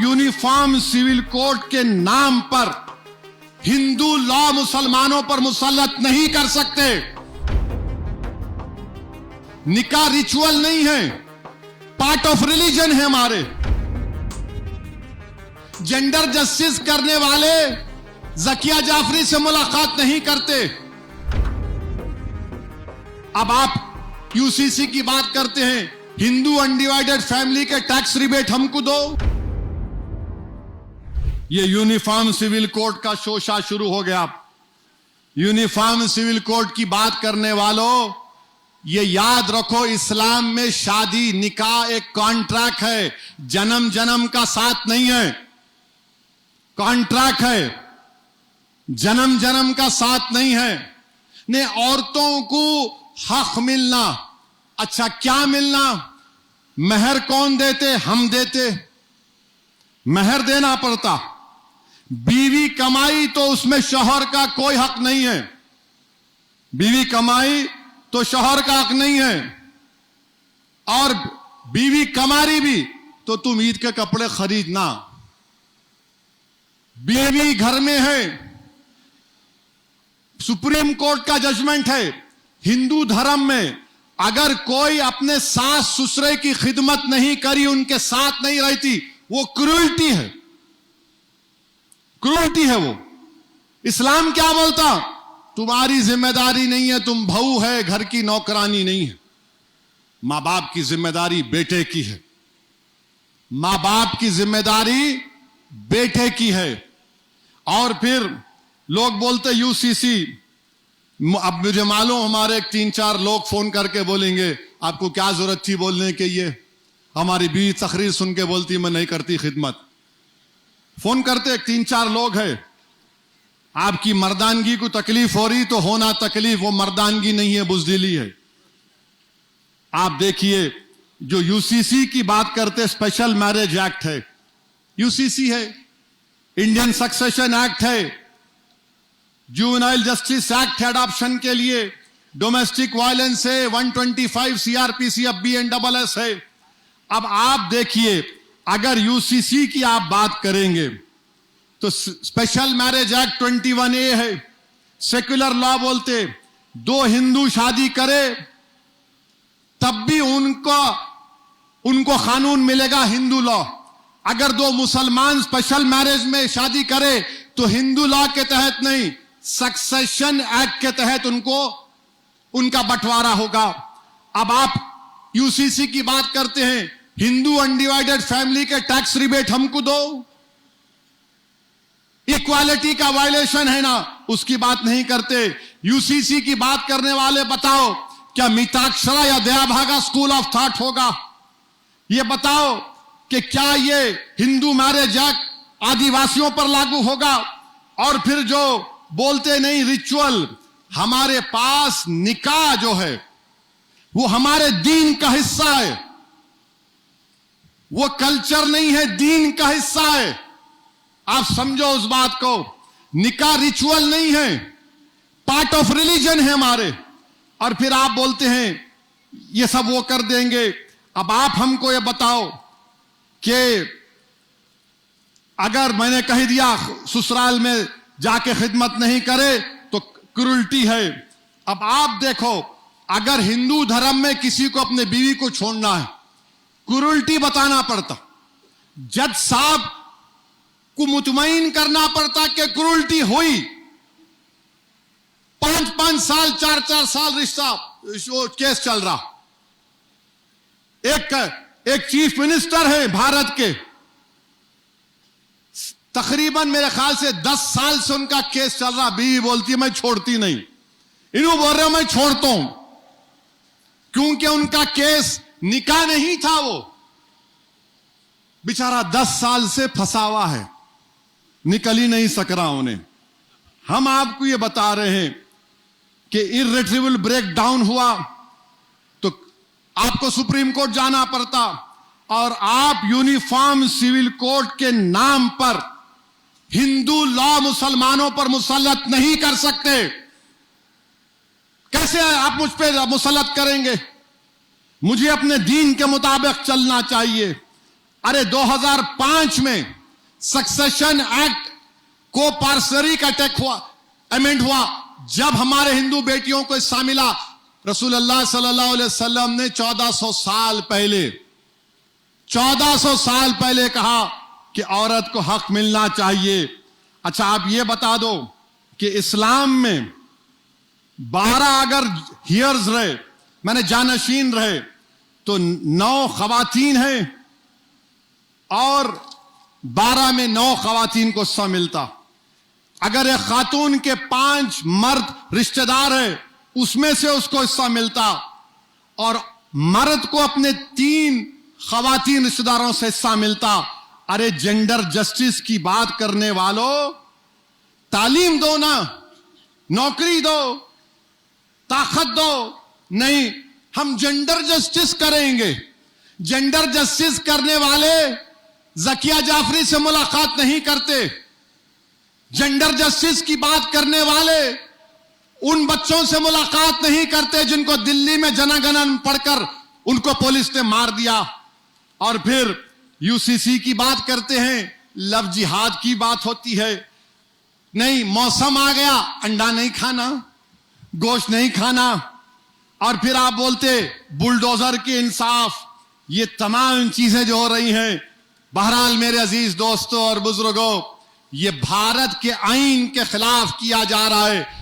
Uniform civil code के नाम पर हिंदू लॉ मुसलमानों पर मुसल्लत नहीं कर सकते। निकाह रिचुअल नहीं है, पार्ट ऑफ रिलीजन है हमारे। जेंडर जस्टिस करने वाले जकिया जाफरी से मुलाकात नहीं करते। अब आप यूसीसी की बात करते हैं, हिंदू अनडिवाइडेड फैमिली के टैक्स रिबेट हमको दो। ये यूनिफॉर्म सिविल कोड का शोशा शुरू हो गया। यूनिफॉर्म सिविल कोड की बात करने वालों, ये याद रखो, इस्लाम में शादी निकाह एक कॉन्ट्रैक्ट है, जन्म जन्म का साथ नहीं है। कॉन्ट्रैक्ट है, जन्म जन्म का साथ नहीं है। ने औरतों को हक मिलना, अच्छा क्या मिलना? महर कौन देते? हम देते। महर देना पड़ता। बीवी कमाई तो उसमें शौहर का कोई हक नहीं है। बीवी कमाई तो शौहर का हक नहीं है। और बीवी कमा रही भी तो तुम ईद के कपड़े खरीदना। बीवी घर में है, सुप्रीम कोर्ट का जजमेंट है, हिंदू धर्म में अगर कोई अपने सास ससुरे की खिदमत नहीं करी, उनके साथ नहीं रहती, वो क्रूरल्टी है। क्रूरल्टी है वो। इस्लाम क्या बोलता? तुम्हारी जिम्मेदारी नहीं है, तुम बहू है, घर की नौकरानी नहीं है। मां बाप की जिम्मेदारी बेटे की है। मां बाप की जिम्मेदारी बेटे की है। और फिर लोग बोलते यूसीसी, अब मुझे मालूम हमारे 3-4 लोग फोन करके बोलेंगे आपको क्या जरूरत थी बोलने के, ये हमारी बीवी तकरीर सुन के बोलती मैं नहीं करती खिदमत। फोन करते 3-4 लोग हैं। आपकी मर्दानगी को तकलीफ हो रही तो होना तकलीफ, वो मर्दानगी नहीं है, बुजदिली है। आप देखिए जो यूसीसी की बात करते, स्पेशल मैरिज एक्ट है, यूसीसी है, इंडियन सक्सेशन एक्ट है, जुवेनाइल जस्टिस एक्ट है अडॉप्शन के लिए, डोमेस्टिक वायलेंस है, 125 सीआरपीसी अब BNSS है। अब आप देखिए अगर यूसीसी की आप बात करेंगे तो स्पेशल मैरिज एक्ट 21A है। सेक्युलर लॉ बोलते दो हिंदू शादी करे तब भी उनको कानून मिलेगा हिंदू लॉ। अगर दो मुसलमान स्पेशल मैरिज में शादी करे तो हिंदू लॉ के तहत नहीं, सक्सेशन एक्ट के तहत उनका बंटवारा होगा। अब आप यूसीसी की बात करते हैं, हिंदू अनडिवाइडेड फैमिली के टैक्स रिबेट हमको दो। इक्वालिटी का वायलेशन है ना, उसकी बात नहीं करते। यूसीसी की बात करने वाले बताओ क्या मिताक्षरा या दयाभागा स्कूल ऑफ थॉट होगा? ये बताओ कि क्या ये हिंदू मैरिज एक्ट आदिवासियों पर लागू होगा? और फिर जो बोलते नहीं रिचुअल, हमारे पास निकाह जो है वो हमारे दीन का हिस्सा है, वो कल्चर नहीं है, दीन का हिस्सा है। आप समझो उस बात को। निकाह रिचुअल नहीं है, पार्ट ऑफ रिलीजन है हमारे। और फिर आप बोलते हैं ये सब वो कर देंगे। अब आप हमको ये बताओ कि अगर मैंने कह दिया ससुराल में जाके खिदमत नहीं करे तो क्रूरल्टी है। अब आप देखो अगर हिंदू धर्म में किसी को अपने बीवी को छोड़ना है, क्रूरल्टी बताना पड़ता, जज साहब को मुतमईन करना पड़ता कि क्रूरल्टी हुई। 5-5 साल 4-4 साल रिश्ता केस चल रहा। एक चीफ मिनिस्टर है भारत के, तकरीबन मेरे ख्याल से 10 साल से उनका केस चल रहा। बीवी बोलती है मैं छोड़ती नहीं, इन्हों बोल रहे मैं छोड़ता हूं, क्योंकि उनका केस निकाह नहीं था। वो बेचारा 10 साल से फंसा हुआ है, निकल ही नहीं सक रहा उन्हें। हम आपको ये बता रहे हैं कि इर्रिट्रीवेबल ब्रेकडाउन हुआ तो आपको सुप्रीम कोर्ट जाना पड़ता, और आप यूनिफॉर्म सिविल कोड के नाम पर हिंदू लॉ मुसलमानों पर मुसल्लत नहीं कर सकते। कैसे आप मुझ पर मुसल्लत करेंगे? मुझे अपने दीन के मुताबिक चलना चाहिए। अरे 2005 में सक्सेशन एक्ट को पार्सरिक अटैक हुआ, अमेंड हुआ, जब हमारे हिंदू बेटियों को हिस्सा मिला। रसूलुल्लाह सल्लल्लाहु अलैहि वसल्लम ने 1400 साल पहले कहा कि औरत को हक मिलना चाहिए। अच्छा, आप ये बता दो कि इस्लाम में 12 अगर हियर्स रहे, मैंने जानशीन रहे, तो 9 खवातीन हैं और 12 में 9 खवातीन को हिस्सा मिलता। अगर एक खातून के 5 मर्द रिश्तेदार है, उसमें से उसको हिस्सा मिलता, और मर्द को अपने 3 खवातीन रिश्तेदारों से हिस्सा मिलता। अरे जेंडर जस्टिस की बात करने वालों, तालीम दो ना, नौकरी दो, ताकत दो। नहीं, हम जेंडर जस्टिस करेंगे। जेंडर जस्टिस करने वाले ज़किया जाफरी से मुलाकात नहीं करते। जेंडर जस्टिस की बात करने वाले उन बच्चों से मुलाकात नहीं करते जिनको दिल्ली में जनगणन पढ़कर उनको पुलिस ने मार दिया। और फिर यूसीसी की बात करते हैं, लव जिहाद की बात होती है। नहीं, मौसम आ गया, अंडा नहीं खाना, गोश्त नहीं खाना। और फिर आप बोलते बुलडोजर के इंसाफ। ये तमाम चीजें जो हो रही हैं, बहरहाल मेरे अजीज दोस्तों और बुजुर्गों, ये भारत के आईन के खिलाफ किया जा रहा है।